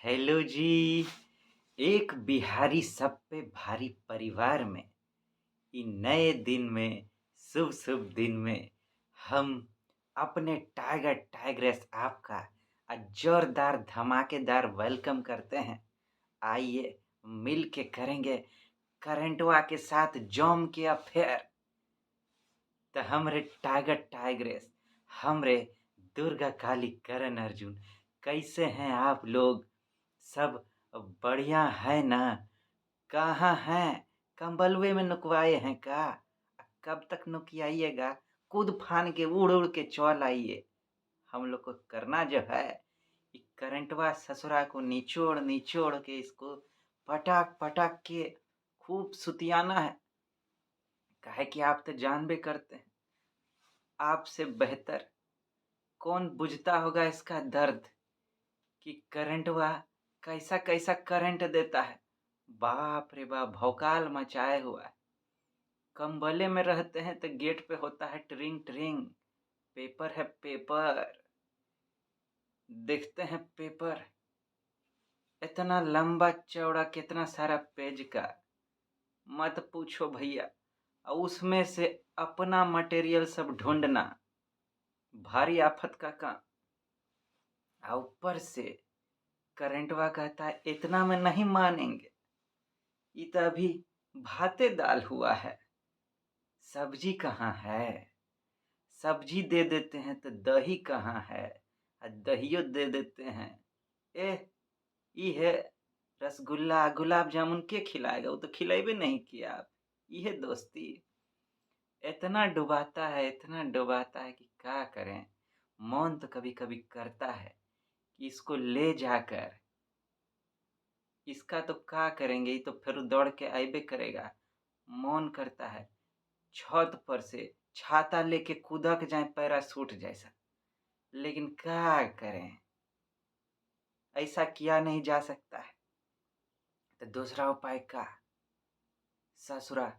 Hello जी। एक बिहारी सब पे भारी परिवार में इ नए दिन में शुभ शुभ दिन में हम अपने टाइगर टाइग्रेस आपका जोरदार धमाकेदार वेलकम करते हैं। आइए मिल के करेंगे करंटवा के साथ जम के अफेयर। तो हमरे टाइगर टाइग्रेस, हमरे दुर्गा काली करण अर्जुन, कैसे हैं आप लोग? सब बढ़िया है ना? कहाँ हैं? कंबलुए में नुकवाए हैं का? कब तक नुकियाइएगा? कूद फान के उड़ उड़ के चल आइए। हम लोग को करना जो है, करंटवा ससुरा को निचोड़ निचोड़ के इसको पटाक पटाक के खूब सुतियाना है। काहे कि आप तो जानबे करते हैं, आपसे बेहतर कौन बुझता होगा इसका दर्द कि करंटवा कैसा कैसा करंट देता है। बाप रे बाप, भौकाल मचाए हुआ है। कंबले में रहते हैं तो गेट पे होता है ट्रिंग ट्रिंग, पेपर है पेपर, देखते हैं पेपर। इतना लंबा चौड़ा कितना सारा पेज का, मत पूछो भैया। और उसमें से अपना मटेरियल सब ढूंढना भारी आफत का काम। और ऊपर से करंटवा कहता है इतना में नहीं मानेंगे, ये तो अभी भाते दाल हुआ है, सब्जी कहाँ है? सब्जी दे देते हैं तो दही कहाँ है? दहियो दे देते हैं। ये है रसगुल्ला गुलाब जामुन के खिलाएगा? वो तो खिलाइबे नहीं किया आप। ये दोस्ती इतना डुबाता है, इतना डुबाता है कि क्या करें। मन तो कभी कभी करता है कि इसको ले जाकर, इसका तो क्या करेंगे, ये तो फिर दौड़ के आइबे करेगा। मन करता है छत पर से छाता लेके कूदक जाए पैराशूट जैसा, लेकिन क्या करें, ऐसा किया नहीं जा सकता है। तो दूसरा उपाय का, ससुरा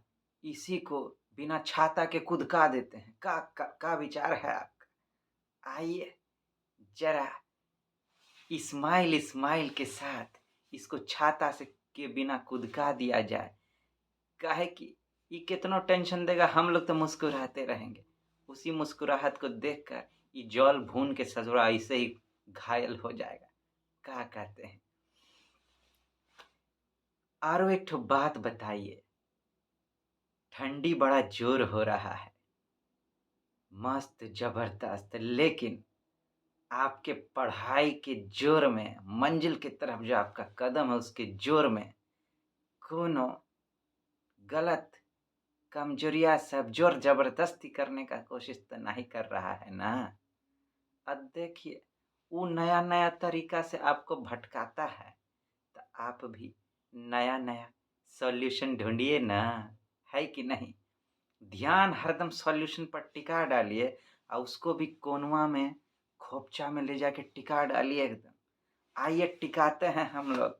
इसी को बिना छाता के कुदका देते हैं। का विचार है आपका? आइए जरा इस्माइल इस्माइल के साथ इसको छाता से के बिना कुदका दिया जाए। काहे कि ये कितना टेंशन देगा, हम लोग तो मुस्कुराते रहेंगे। उसी मुस्कुराहट को देखकर ये जल भून के ससुरा ऐसे ही घायल हो जाएगा। क्या कहते हैं? आरो एक ठो बात बताइए, ठंडी बड़ा जोर हो रहा है, मस्त जबरदस्त, लेकिन आपके पढ़ाई के जोर में, मंजिल की तरफ जो आपका कदम है उसके जोर में कोनो गलत कमजोरिया सब जोर जबरदस्ती करने का कोशिश तो नहीं कर रहा है ना? अब देखिए, वो नया नया तरीका से आपको भटकाता है, तो आप भी नया नया सॉल्यूशन ढूंढिए ना, है कि नहीं? ध्यान हरदम सॉल्यूशन पर टिका डालिए, और उसको भी कोनवा में खोपचा में ले जाके टिका डालिए एकदम। आइए टिकाते हैं हम लोग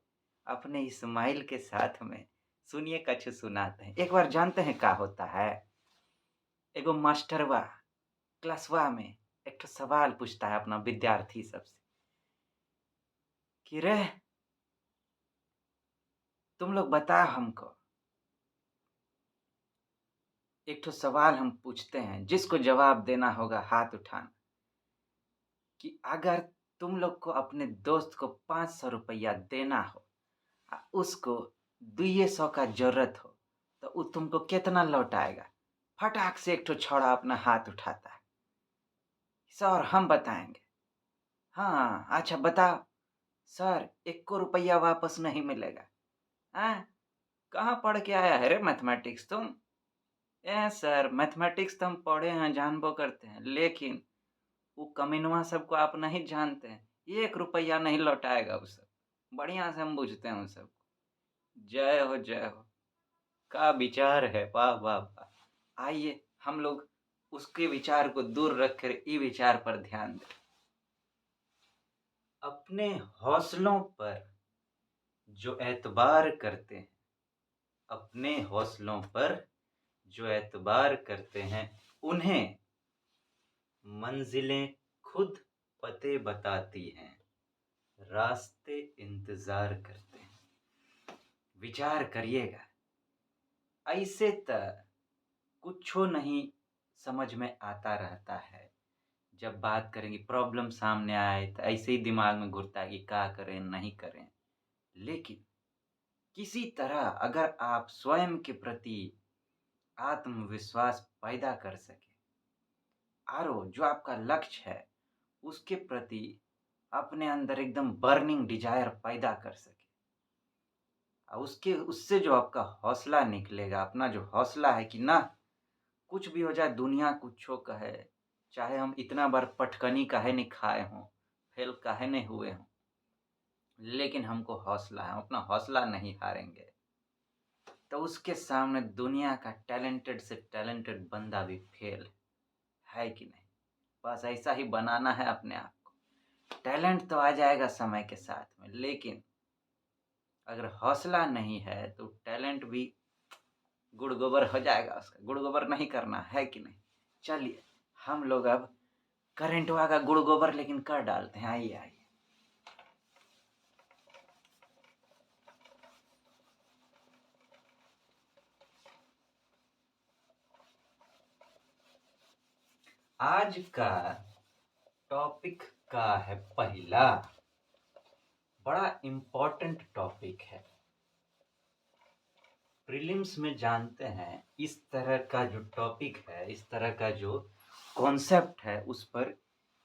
अपने इस्माइल के साथ में। सुनिए कछु सुनाते हैं। एक बार जानते हैं क्या होता है? एगो मास्टरवा क्लासवा में एक ठो सवाल पूछता है अपना विद्यार्थी सबसे कि रे, तुम लोग बताओ हमको, एक ठो सवाल हम पूछते हैं, जिसको जवाब देना होगा हाथ उठाना, कि अगर तुम लोग को अपने दोस्त को 500 रुपया देना हो, उसको 200 का जरूरत हो, तो वो तुमको कितना लौटाएगा? फटाक से एक ठो छौड़ा अपना हाथ उठाता है। सर हम बताएंगे। हाँ अच्छा बताओ। सर 1 रुपया वापस नहीं मिलेगा। हाँ, कहाँ पढ़ के आया है रे मैथमेटिक्स तुम? सर मैथमेटिक्स तो हम पढ़े हैं, जानबो करते हैं, लेकिन वो कमीनवा सबको आप नहीं जानते हैं। 1 रुपया नहीं लौटाएगा वो सब। बढ़िया से हम बुझते हैं उन सब। जय हो जय हो। का विचार है, वाह वाह वाह। आइए हम लोग उसके विचार को दूर रखकर ई विचार पर ध्यान दें। अपने हौसलों पर जो एतबार करते हैं, अपने हौसलों पर जो एतबार करते हैं, उन्हें मंजिलें खुद पते बताती हैं। रास्ते इंतजार करते हैं। विचार करिएगा, ऐसे त कुछो नहीं समझ में आता रहता है। जब बात करेंगे प्रॉब्लम सामने आए तो ऐसे ही दिमाग में घुरता है कि क्या करें नहीं करें। लेकिन किसी तरह अगर आप स्वयं के प्रति आत्मविश्वास पैदा कर सके और जो आपका लक्ष्य है उसके प्रति अपने अंदर एकदम बर्निंग डिजायर पैदा कर सके और उसके उससे जो आपका हौसला निकलेगा, अपना जो हौसला है कि ना कुछ भी हो जाए, दुनिया कुछो कहे, चाहे हम इतना बार पटकनी काहे नहीं खाए हों, फेल काहे नहीं हुए हों, लेकिन हमको हौसला है, हम अपना हौसला नहीं हारेंगे। तो उसके सामने दुनिया का टैलेंटेड से टैलेंटेड बंदा भी फेल है कि नहीं। बस ऐसा ही बनाना है अपने आप को। टैलेंट तो आ जाएगा समय के साथ में, लेकिन अगर हौसला नहीं है तो टैलेंट भी गुड़ गोबर हो जाएगा, उसका गुड़ गोबर नहीं करना है कि नहीं। चलिए हम लोग अब करेंटवा का गुड़ गोबर लेकिन कर डालते हैं। आइए आइए। आज का टॉपिक का है पहला, बड़ा इम्पोर्टेंट टॉपिक है। प्रीलिम्स में जानते हैं इस तरह का जो टॉपिक है, इस तरह का जो कॉन्सेप्ट है, उस पर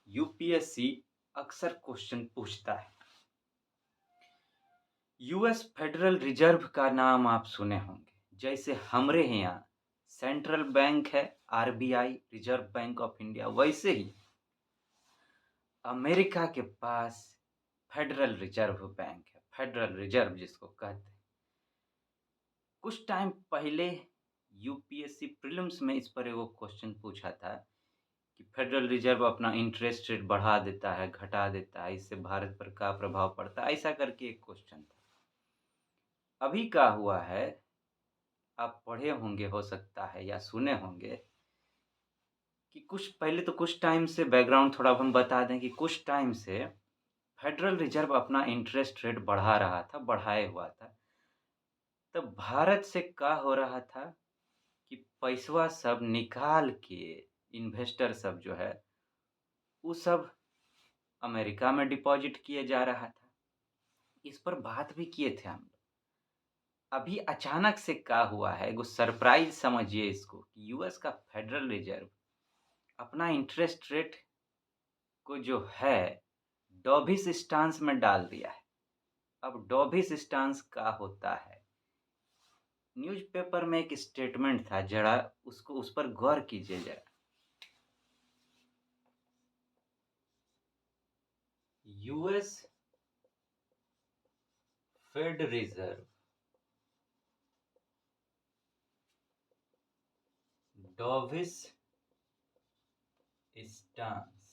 यूपीएससी अक्सर क्वेश्चन पूछता है। यूएस फेडरल रिजर्व का नाम आप सुने होंगे, जैसे हमारे यहाँ सेंट्रल बैंक है RBI, reserve bank of India, वैसे ही अमेरिका के पास फेडरल रिजर्व बैंक है, फेडरल रिजर्व जिसको कहते हैं। कुछ टाइम पहले यूपीएससी प्रीलिम्स में इस पर एगो क्वेश्चन पूछा था कि फेडरल रिजर्व अपना इंटरेस्ट रेट बढ़ा देता है, घटा देता है, इससे भारत पर क्या प्रभाव पड़ता है, ऐसा करके एक क्वेश्चन था। अभी क्या हुआ है, आप पढ़े होंगे हो सकता है या सुने होंगे कि कुछ टाइम से बैकग्राउंड थोड़ा हम बता दें कि कुछ टाइम से फेडरल रिजर्व अपना इंटरेस्ट रेट बढ़ा रहा था, बढ़ाए हुआ था। तब भारत से क्या हो रहा था कि पैसवा सब निकाल के इन्वेस्टर सब जो है वो सब अमेरिका में डिपॉजिट किए जा रहा था। इस पर बात भी किए थे हम लोग। अभी अचानक से क्या हुआ है, एगो सरप्राइज समझिए इसको, कि यूएस का फेडरल रिजर्व अपना इंटरेस्ट रेट को जो है डॉभिस स्टांस में डाल दिया है। अब डॉभिस स्टांस क्या होता है, न्यूज़पेपर में एक स्टेटमेंट था, जरा उसको उस पर गौर कीजिए जरा। US fed reserve dovish stance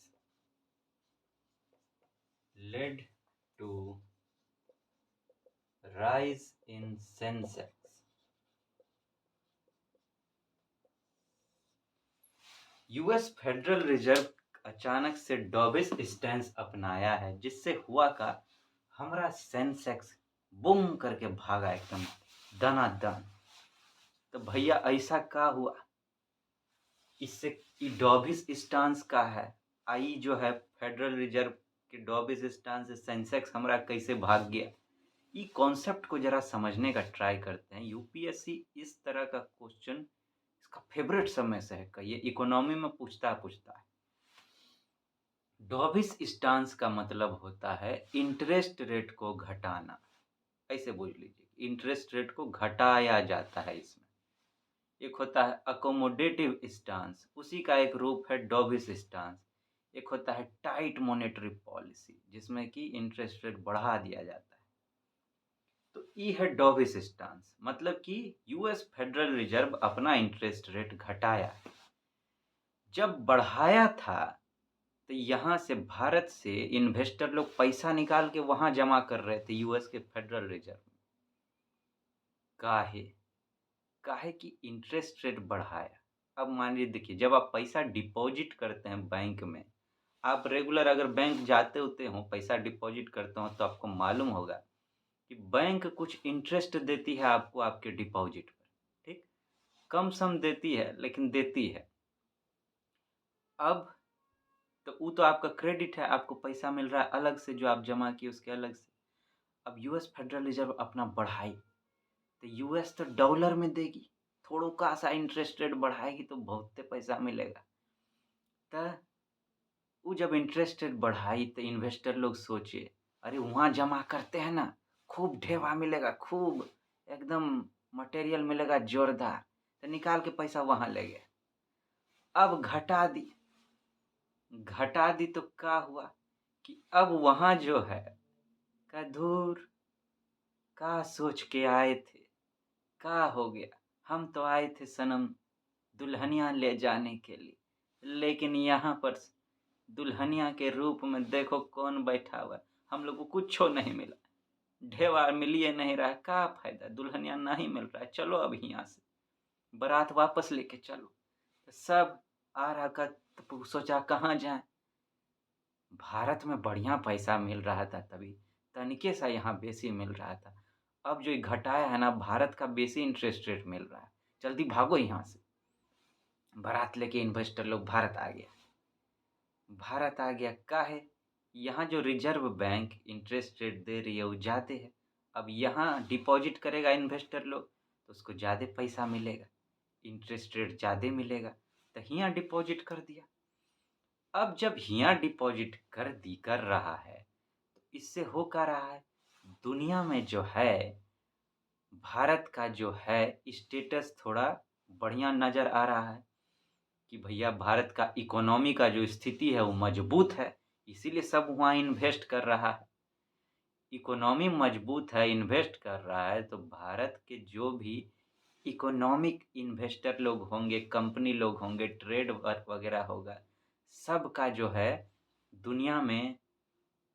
led to rise in Sensex. US federal reserve अचानक से डॉविस स्टैंस अपनाया है, जिससे हुआ का हमारा सेंसेक्स बूम करके भागा एकदम दनादन। तो भैया ऐसा क्या हुआ, इससे डॉविस स्टांस का है, आई जो है फेडरल रिजर्व के डॉविस स्टांस से सेंसेक्स हमारा कैसे भाग गया, ये कॉन्सेप्ट को जरा समझने का ट्राई करते हैं। यूपीएससी इस तरह का क्वेश्चन इसका फेवरेट समय से है, कहिए इकोनॉमी में पूछता है। डॉविस स्टांस का मतलब होता है इंटरेस्ट रेट को घटाना, ऐसे बोल लीजिए, इंटरेस्ट रेट को घटाया जाता है इसमें। एक होता है अकोमोडेटिव स्टांस, उसी का एक रूप है डॉविस स्टांस। एक होता है टाइट मॉनेटरी पॉलिसी, जिसमें कि इंटरेस्ट रेट बढ़ा दिया जाता है। तो ये है डॉविस स्टांस, मतलब कि यूएस फेडरल रिजर्व अपना इंटरेस्ट रेट घटाया। जब बढ़ाया था तो यहाँ से भारत से इन्वेस्टर लोग पैसा निकाल के वहां जमा कर रहे थे यूएस के फेडरल रिजर्व में। काहे काहे कि इंटरेस्ट रेट बढ़ाया। अब मान लीजिए, देखिए, जब आप पैसा डिपॉजिट करते हैं बैंक में आप रेगुलर अगर बैंक जाते होते हो, पैसा डिपॉजिट करते हो, तो आपको मालूम होगा कि बैंक कुछ इंटरेस्ट देती है आपको आपके डिपॉजिट पर, ठीक? कम सम देती है, लेकिन देती है। अब तो वो तो आपका क्रेडिट है, आपको पैसा मिल रहा है अलग से जो आप जमा किए उसके अलग से। अब यूएस फेडरल रिजर्व अपना बढ़ाई, तो यूएस तो डॉलर में देगी, थोड़ो का सा इंटरेस्ट रेट बढ़ाएगी तो बहुते पैसा मिलेगा। तो वो जब इंटरेस्ट रेट बढ़ाई तो इन्वेस्टर लोग सोचे, अरे वहाँ जमा करते हैं ना, खूब ढेवा मिलेगा, खूब एकदम मटेरियल मिलेगा जोरदार, तो निकाल के पैसा वहाँ ले गए। अब घटा दी तो क्या हुआ कि अब वहाँ जो है का धूर, का सोच के आए थे, का हो गया, हम तो आए थे सनम दुल्हनिया ले जाने के लिए, लेकिन यहाँ पर दुल्हनिया के रूप में देखो कौन बैठा हुआ है, हम लोग को कुछ नहीं मिला, ढेवा मिलिए नहीं रहा, क्या फायदा, दुल्हनिया नहीं मिल रहा है, चलो अब यहाँ से बारात वापस लेके चलो। तो सब आ रहा का, तो सोचा कहाँ जाए, भारत में बढ़िया पैसा मिल रहा था, तभी तनिके सा यहाँ बेसी मिल रहा था। अब जो घटाया है ना, भारत का बेसी इंटरेस्ट रेट मिल रहा है, जल्दी भागो यहाँ से। बारात लेके इन्वेस्टर लोग भारत आ गया। भारत आ गया काहे, यहाँ जो रिजर्व बैंक इंटरेस्ट रेट दे रही है वो ज़्यादा है। अब यहाँ डिपॉजिट करेगा इन्वेस्टर लोग तो उसको ज़्यादा पैसा मिलेगा, इंटरेस्ट रेट ज़्यादा मिलेगा, तो यहाँ डिपॉजिट कर दिया। अब जब यहाँ डिपॉजिट कर रहा है, तो इससे हो क्या रहा है, दुनिया में जो है भारत का जो है स्टेटस थोड़ा बढ़िया नज़र आ रहा है कि भैया भारत का इकोनॉमी का जो स्थिति है वो मजबूत है, इसीलिए सब वहाँ इन्वेस्ट कर रहा है। इकोनॉमी मजबूत है, इन्वेस्ट कर रहा है, तो भारत के जो भी इकोनॉमिक इन्वेस्टर लोग होंगे, कंपनी लोग होंगे, ट्रेड वगैरह होगा, सबका जो है दुनिया में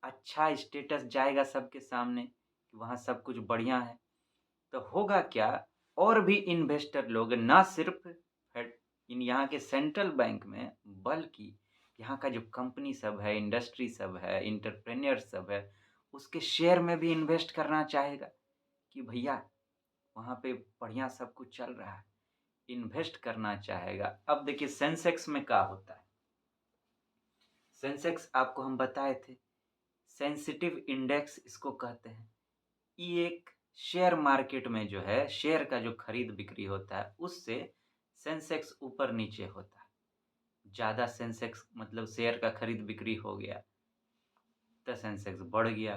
अच्छा स्टेटस जाएगा सबके सामने कि वहाँ सब कुछ बढ़िया है। तो होगा क्या, और भी इन्वेस्टर लोग ना सिर्फ इन यहाँ के सेंट्रल बैंक में, बल्कि यहाँ का जो कंपनी सब है, इंडस्ट्री सब है, इंटरप्रेन्योर सब है, उसके शेयर में भी इन्वेस्ट करना चाहेगा कि भैया वहाँ पे बढ़िया सब कुछ चल रहा है, इन्वेस्ट करना चाहेगा। अब देखिए सेंसेक्स में क्या होता है, सेंसेक्स आपको हम बताए थे, सेंसिटिव इंडेक्स इसको कहते हैं। ये एक शेयर मार्केट में जो है शेयर का जो खरीद बिक्री होता है उससे सेंसेक्स ऊपर नीचे होता है। ज़्यादा सेंसेक्स मतलब शेयर का खरीद बिक्री हो गया तो सेंसेक्स बढ़ गया,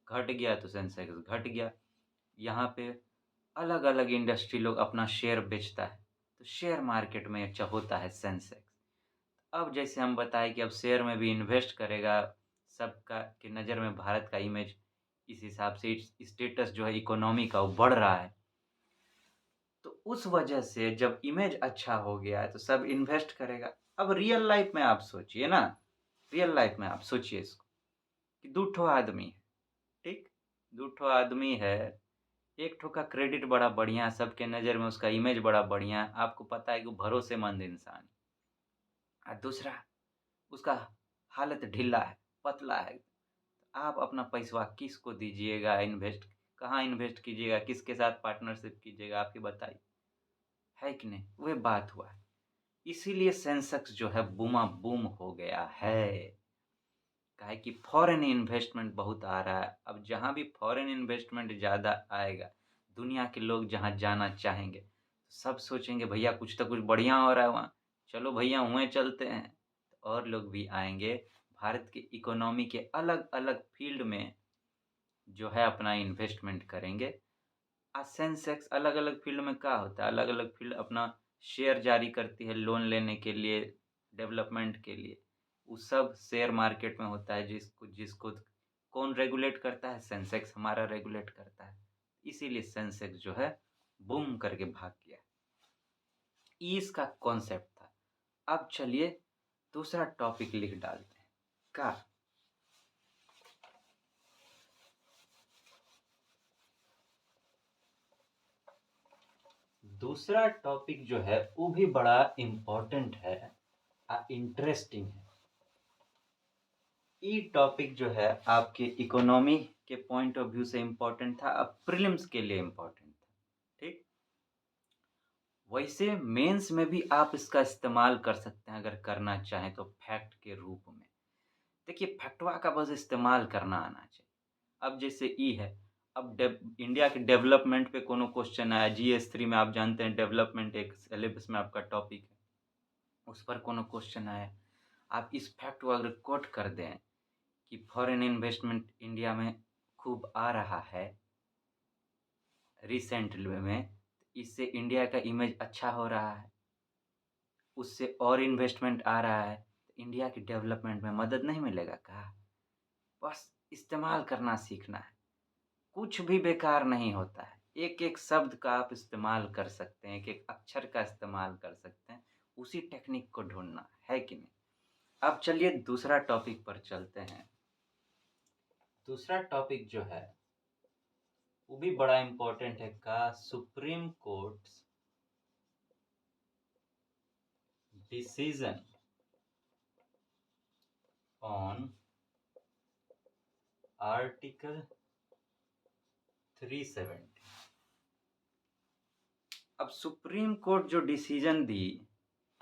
घट गया तो सेंसेक्स घट गया। यहाँ पे अलग अलग इंडस्ट्री लोग अपना शेयर बेचता है, तो शेयर मार्केट में अच्छा होता है सेंसेक्स। अब जैसे हम बताए कि अब शेयर में भी इन्वेस्ट करेगा, सबका की नज़र में भारत का इमेज इस हिसाब से स्टेटस जो है इकोनॉमी का वो बढ़ रहा है, तो उस वजह से जब इमेज अच्छा हो गया है तो सब इन्वेस्ट करेगा। अब रियल लाइफ में आप सोचिए ना, रियल लाइफ में आप सोचिए इसको कि दो ठो आदमी है, ठीक, दो ठो आदमी है, एक ठो का क्रेडिट बड़ा बढ़िया, सबके नज़र में उसका इमेज बड़ा बढ़िया, आपको पता है कि वो भरोसेमंद इंसान है, और दूसरा उसका हालत ढीला है, पतला है। आप अपना पैसा किसको दीजिएगा इन्वेस्ट, कहाँ इन्वेस्ट कीजिएगा, किसके साथ पार्टनरशिप कीजिएगा, आपकी बताइए, है कि नहीं, वही बात हुआ है। इसीलिए सेंसेक्स जो है बूमा बूम हो गया है, काहे कि फॉरेन इन्वेस्टमेंट बहुत आ रहा है। अब जहाँ भी फॉरेन इन्वेस्टमेंट ज़्यादा आएगा, दुनिया के लोग जहाँ जाना चाहेंगे, तो सब सोचेंगे भैया कुछ तो कुछ बढ़िया हो रहा है वहाँ, चलो भैया वहीं चलते हैं, तो और लोग भी आएंगे, भारत के इकोनॉमी के अलग अलग फील्ड में जो है अपना इन्वेस्टमेंट करेंगे। आज सेंसेक्स अलग अलग फील्ड में क्या होता है, अलग अलग फील्ड अपना शेयर जारी करती है लोन लेने के लिए, डेवलपमेंट के लिए, वो सब शेयर मार्केट में होता है, जिसको जिसको कौन रेगुलेट करता है, सेंसेक्स हमारा रेगुलेट करता है। इसीलिए सेंसेक्स जो है बूम करके भाग गया। ये इसका कॉन्सेप्ट था। अब चलिए दूसरा टॉपिक लिख डालते हैं का, दूसरा टॉपिक जो है वो भी बड़ा इम्पोर्टेंट है, इंटरेस्टिंग है। ये टॉपिक जो है आपके इकोनॉमी के पॉइंट ऑफ व्यू से इम्पोर्टेंट था, अब प्रीलिम्स के लिए इम्पोर्टेंट था। ठीक, वैसे मेंस में भी आप इसका इस्तेमाल कर सकते हैं अगर करना चाहें तो फैक्ट के रूप में। देखिए, फैक्टवा का बस इस्तेमाल करना आना चाहिए। अब जैसे ई है, अब इंडिया के डेवलपमेंट पे कोनो क्वेश्चन आया, GS3 में आप जानते हैं डेवलपमेंट एक सिलेबस में आपका टॉपिक है, उस पर कोनो क्वेश्चन आया, आप इस फैक्ट को अगर कोट कर दें कि फॉरेन इन्वेस्टमेंट इंडिया में खूब आ रहा है रिसेंटली में, इससे इंडिया का इमेज अच्छा हो रहा है, उससे और इन्वेस्टमेंट आ रहा है, तो इंडिया की डेवलपमेंट में मदद नहीं मिलेगा क्या? बस इस्तेमाल करना सीखना है, कुछ भी बेकार नहीं होता है। एक-एक शब्द का आप इस्तेमाल कर सकते हैं, एक-एक अक्षर का इस्तेमाल कर सकते हैं, उसी टेक्निक को ढूँढना है कि नहीं? अब चलिए दूसरा टॉपिक पर चलते हैं। दूसरा टॉपिक जो है वो भी बड़ा इम्पोर्टेंट है का supreme court decision on article 370। अब सुप्रीम कोर्ट जो डिसीजन दी,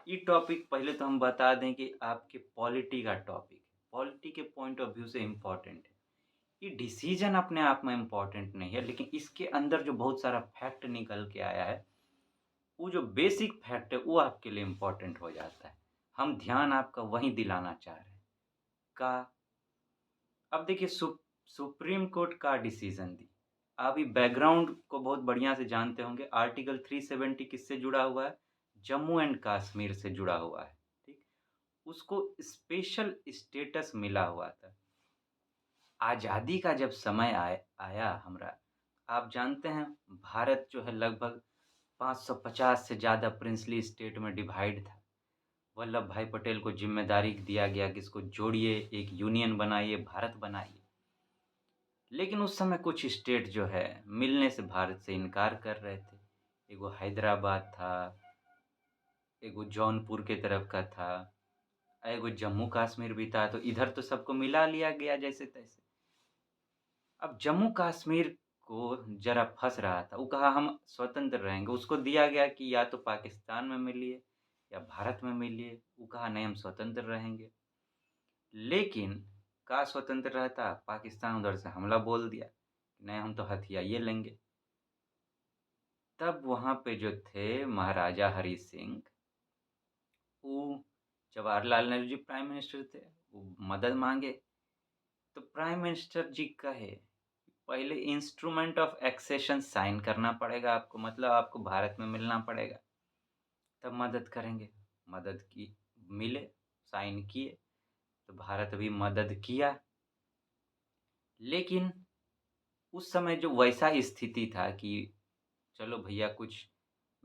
ये टॉपिक पहले तो हम बता दें कि आपके पॉलिटी का टॉपिक है, पॉलिटी के पॉइंट ऑफ व्यू से इम्पोर्टेंट है। ये डिसीजन अपने आप में इम्पोर्टेंट नहीं है, लेकिन इसके अंदर जो बहुत सारा फैक्ट निकल के आया है, वो जो बेसिक फैक्ट है वो आपके लिए इम्पोर्टेंट हो जाता है। हम ध्यान आपका वहीं दिलाना चाह रहे हैं का। अब देखिए, सुप्रीम कोर्ट का डिसीजन दी, आप ये बैकग्राउंड को बहुत बढ़िया से जानते होंगे। आर्टिकल 370 किससे जुड़ा हुआ है? जम्मू एंड कश्मीर से जुड़ा हुआ है। ठीक, उसको स्पेशल स्टेटस मिला हुआ था। आज़ादी का जब समय आया हमरा, आप जानते हैं भारत जो है लगभग 550 से ज़्यादा प्रिंसली स्टेट में डिवाइड था। वल्लभ भाई पटेल को जिम्मेदारी दिया गया कि इसको जोड़िए, एक यूनियन बनाइए, भारत बनाइए। लेकिन उस समय कुछ स्टेट जो है मिलने से भारत से इनकार कर रहे थे। एगो हैदराबाद था, एगो जौनपुर के तरफ का था, एगो जम्मू कश्मीर भी था, तो इधर तो सबको मिला लिया गया जैसे तैसे। अब जम्मू कश्मीर को जरा फंस रहा था, वो कहा हम स्वतंत्र रहेंगे, उसको दिया गया कि या तो पाकिस्तान में मिलिए या भारत में मिलिए, वो कहा नहीं हम स्वतंत्र रहेंगे। लेकिन का स्वतंत्र रहता, पाकिस्तान उधर से हमला बोल दिया, नहीं हम तो हथियार ये लेंगे। तब वहाँ पे जो थे महाराजा हरी सिंह, वो जवाहरलाल नेहरू जी प्राइम मिनिस्टर थे, वो मदद मांगे, तो प्राइम मिनिस्टर जी कहे पहले इंस्ट्रूमेंट ऑफ एक्सेशन साइन करना पड़ेगा आपको, मतलब आपको भारत में मिलना पड़ेगा, तब मदद करेंगे। मदद की, मिले, साइन किए, तो भारत भी मदद किया। लेकिन उस समय जो वैसा स्थिति था कि चलो भैया कुछ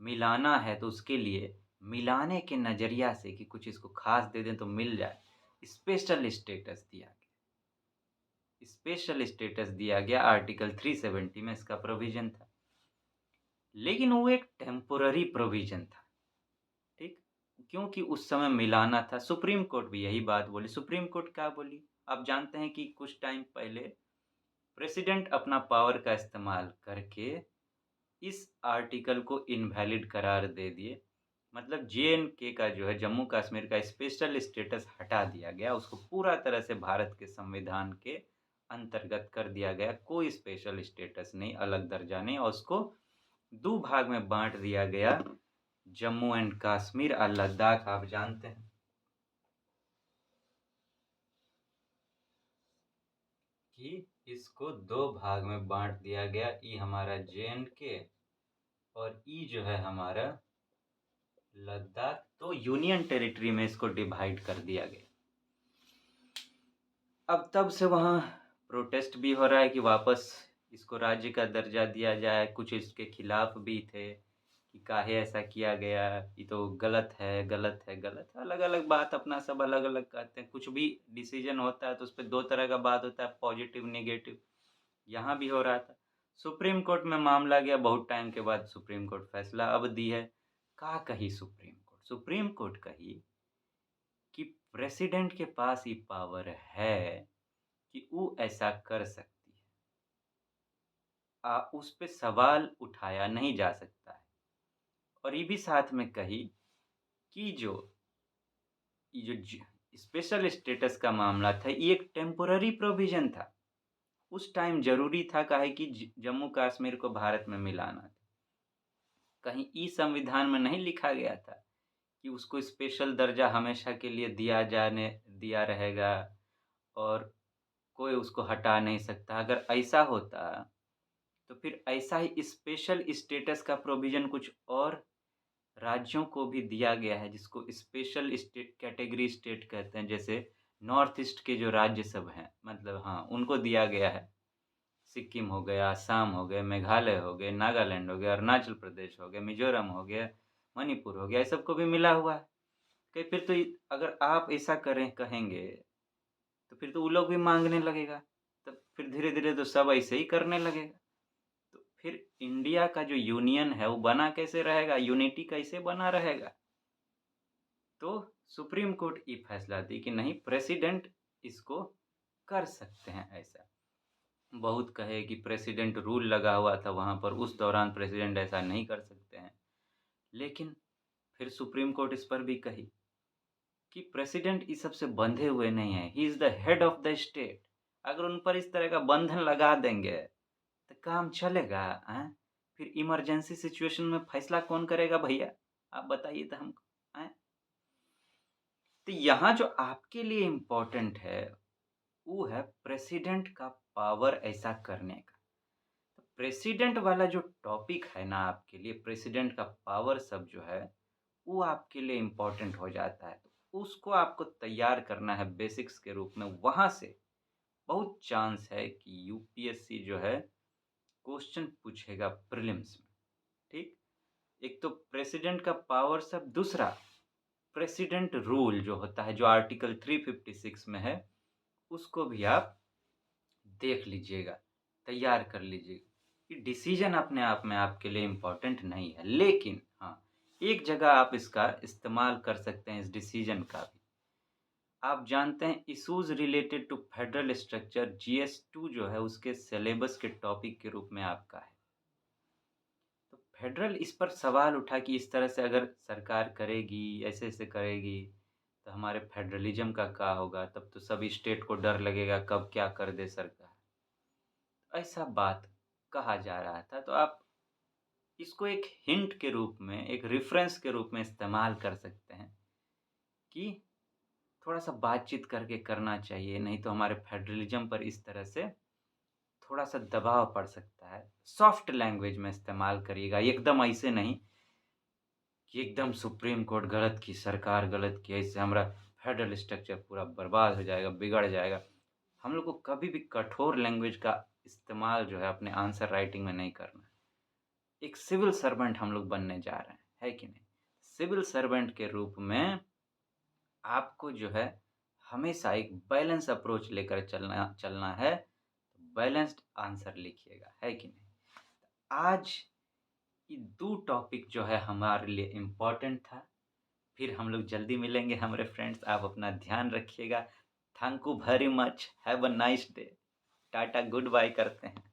मिलाना है, तो उसके लिए मिलाने के नज़रिया से कि कुछ इसको खास दे दें तो मिल जाए, स्पेशल स्टेटस दिया गया। स्पेशल स्टेटस दिया गया, आर्टिकल 370 में इसका प्रोविज़न था। लेकिन वो एक टेम्पोररी प्रोविज़न था। ठीक? क्योंकि उस समय मिलाना था, सुप्रीम कोर्ट भी यही बात बोली। सुप्रीम कोर्ट क्या बोली? आप जानते हैं कि कुछ टाइम पहले प्रेसिडेंट अपना पावर का इस्तेमाल करके इस आर्टिकल को इनवैलिड करार दे दिए। मतलब JNK का जो है, जम्मू कश्मीर का स्पेशल स्टेटस हटा दिया गया, उसको पूरा तरह से भारत के संविधान के अंतर्गत कर दिया गया। कोई स्पेशल स्टेटस नहीं, अलग दर्जा नहीं, और उसको 2 भाग में बाँट दिया गया, जम्मू एंड कश्मीर और लद्दाख। आप जानते हैं कि इसको 2 भाग में बाँट दिया गया, ई हमारा JNK और ई जो है हमारा लद्दाख। तो यूनियन टेरिटरी में इसको डिवाइड कर दिया गया। अब तब से वहाँ प्रोटेस्ट भी हो रहा है कि वापस इसको राज्य का दर्जा दिया जाए। कुछ इसके खिलाफ भी थे कि काहे ऐसा किया गया, ये तो गलत है, गलत है, गलत है। अलग अलग बात, अपना सब अलग अलग कहते हैं। कुछ भी डिसीजन होता है तो उस पर 2 तरह का बात होता है, पॉजिटिव नेगेटिव। यहाँ भी हो रहा था। सुप्रीम कोर्ट में मामला गया, बहुत टाइम के बाद सुप्रीम कोर्ट फैसला अब दी है। का कही सुप्रीम कोर्ट? सुप्रीम कोर्ट कही कि प्रेसिडेंट के पास ही पावर है कि वो ऐसा कर सकती है। उस पे सवाल उठाया नहीं जा सकता है। और ये भी साथ में कही कि जो ये जो स्पेशल स्टेटस का मामला था, ये एक टेम्पोररी प्रोविज़न था। उस टाइम ज़रूरी था काहे कि जम्मू कश्मीर को भारत में मिलाना था। कहीं ई संविधान में नहीं लिखा गया था कि उसको स्पेशल दर्जा हमेशा के लिए दिया रहेगा और कोई उसको हटा नहीं सकता। अगर ऐसा होता, तो फिर ऐसा ही स्पेशल स्टेटस का प्रोविज़न कुछ और राज्यों को भी दिया गया है, जिसको स्पेशल स्टेट कैटेगरी स्टेट कहते हैं। जैसे नॉर्थ ईस्ट के जो राज्य सब हैं, मतलब हाँ, उनको दिया गया है। सिक्किम हो गया, असम हो गए, मेघालय हो गए, नागालैंड हो गया, अरुणाचल प्रदेश हो गया, मिज़ोरम हो गया, मणिपुर हो गया, ये सबको भी मिला हुआ है। कि फिर तो अगर आप ऐसा कहेंगे, तो फिर तो वो लोग भी माँगने लगेगा। तब फिर धीरे-धीरे तो सब ऐसे ही करने लगेगा। तो फिर इंडिया का जो यूनियन है, वो बना कैसे रहेगा? यूनिटी कैसे बना रहेगा? तो सुप्रीम कोर्ट ये फैसला दी कि नहीं, प्रेसिडेंट इसको कर सकते हैं ऐसा। बहुत कहे कि प्रेसिडेंट रूल लगा हुआ था वहाँ पर, उस दौरान प्रेसिडेंट ऐसा नहीं कर सकते हैं। लेकिन फिर सुप्रीम कोर्ट इस पर भी कही कि प्रेसिडेंट इस सब से बंधे हुए नहीं हैं, he is the head of the state. अगर उन पर इस तरह का बंधन लगा देंगे, तो काम चलेगा? हैं? फिर इमरजेंसी सिचुएशन में फैसला कौन करेगा भैया? आप बताइए तो हमको, हैं? तो यहाँ जो आपके लिए इम्पोर्टेंट है, वो है प्रेसिडेंट का पावर ऐसा करने का। तो प्रेसिडेंट वाला जो टॉपिक है ना आपके लिए, प्रेसिडेंट का पावर सब जो है, वो आपके लिए इम्पोर्टेंट हो जाता है। तो उसको आपको तैयार करना है बेसिक्स के रूप में। वहाँ से बहुत चांस है कि यूपीएससी जो है क्वेश्चन पूछेगा प्रीलिम्स में, ठीक? एक तो प्रेसिडेंट का पावर सब, दूसरा प्रेसिडेंट रूल जो होता है, जो आर्टिकल 356 में है, उसको भी आप देख लीजिएगा, तैयार कर लीजिएगा। ये डिसीजन अपने आप में आपके लिए इम्पोर्टेंट नहीं है, लेकिन हाँ, एक जगह आप इसका इस्तेमाल कर सकते हैं, इस डिसीजन का भी। आप जानते हैं issues related to federal structure, GS 2 जो है, उसके सिलेबस के टॉपिक के रूप में आपका है। तो फेडरल इस पर सवाल उठा कि इस तरह से अगर सरकार करेगी, ऐसे-ऐसे करेगी, तो हमारे फेडरलिज्म का क्या होगा? तब तो सभी स्टेट को डर लगेगा, कब क्या कर दे सरकार। ऐसा बात कहा जा रहा था, तो आप इसको एक हिंट के रूप में, एक रेफ़रेंस के रूप में इस्तेमाल कर सकते हैं कि थोड़ा-सा बातचीत करके करना चाहिए, नहीं तो हमारे फेडरलिज्म पर इस तरह से थोड़ा-सा दबाव पड़ सकता है। सॉफ्ट लैंग्वेज में इस्तेमाल करिएगा, एकदम ऐसे नहीं कि एकदम सुप्रीम कोर्ट गलत की, सरकार गलत की, ऐसे हमारा फेडरल स्ट्रक्चर पूरा बर्बाद हो जाएगा, बिगड़ जाएगा। हम लोग को कभी भी कठोर लैंग्वेज का इस्तेमाल जो है अपने आंसर राइटिंग में नहीं करना है। एक सिविल सर्वेंट हम लोग बनने जा रहे हैं, है कि नहीं? सिविल सर्वेंट के रूप में आपको जो है हमेशा एक बैलेंस अप्रोच लेकर चलना चलना है। बैलेंस्ड आंसर लिखिएगा, है कि नहीं? आज ये 2 टॉपिक जो है हमारे लिए इम्पोर्टेंट था। फिर हम लोग जल्दी मिलेंगे हमारे फ्रेंड्स, आप अपना ध्यान रखिएगा। Thank you very much, have a nice day. Tata good bye करते हैं।